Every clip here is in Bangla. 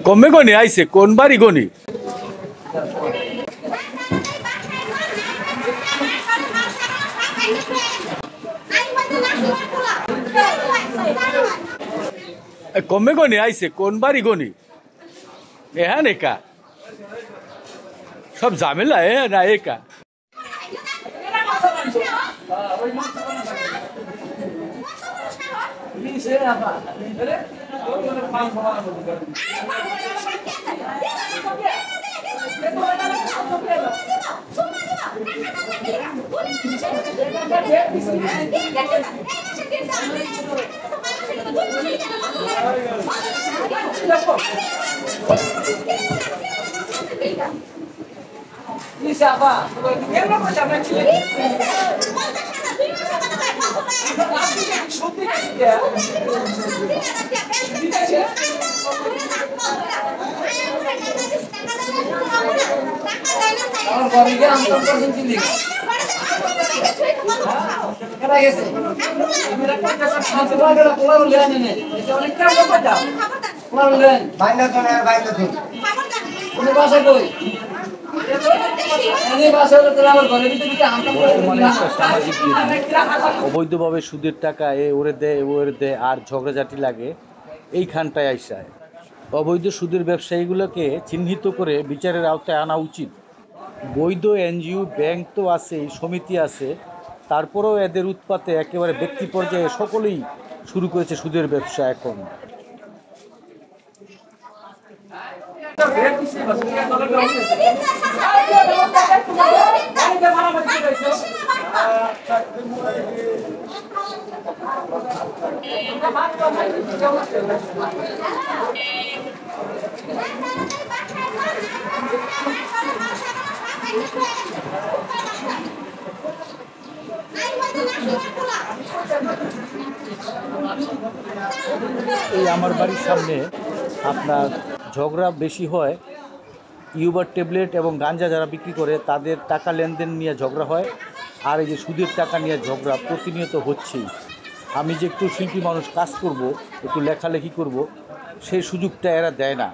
কমে গনি আইছে কোন বাড়ি গনি কমে গনি আইছে কোন বাড়ি গনি হ্যাঁ একা সব ঝামেলা না একা Siapa? অবৈধভাবে সুদের টাকা ওরে দেয় আর ঝগড়াঝাটি লাগে এইখানটায় আইসায় অবৈধ সুদের ব্যবসায়ীগুলোকে চিহ্নিত করে বিচারের আওতায় আনা উচিত। বৈধ এনজিও ব্যাংক তো আছে, সমিতি আছে, তারপরেও এদের উৎপাতে একেবারে ব্যক্তি পর্যায়ে সকলেই শুরু করেছে সুদের ব্যবসা। এখন এই আমার বাড়ির সামনে আপনার ঝগড়া বেশি হয়, ইউবার ট্যাবলেট এবং গাঞ্জা যারা বিক্রি করে তাদের টাকা লেনদেন নিয়ে ঝগড়া হয়, আর এই যে সুদের টাকা নিয়ে ঝগড়া প্রতিনিয়ত হচ্ছেই। আমি যে একটু শিল্পী মানুষ কাজ করব, একটু লেখালেখি করব, সেই সুযোগটা এরা দেয় না।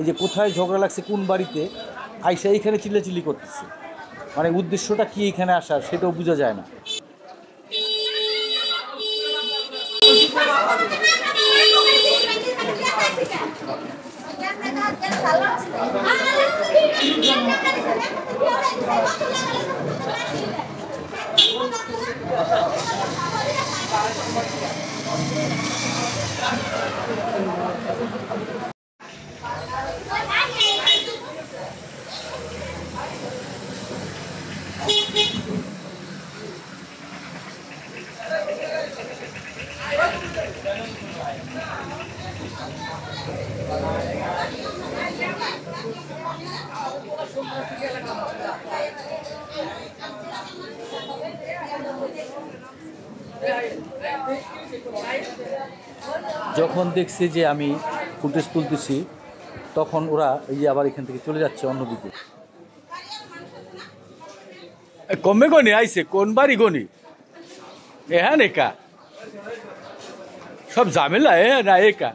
এই যে কোথায় ঝগড়া লাগছে কোন বাড়িতে আইসা এইখানে চিল্লাচিল্লি করতেছে, মানে উদ্দেশ্যটা কি এখানে আসার সেটাও বোঝা যায় না। যখন দেখছি যে আমি ফুটেজ তুলতেছি তখন ওরা এই যে আবার এখান থেকে চলে যাচ্ছে অন্যদিকে। কমে গনি আইছে কোন বাড়ি গনি হ্যাঁ একা সব ঝামেলা না একা।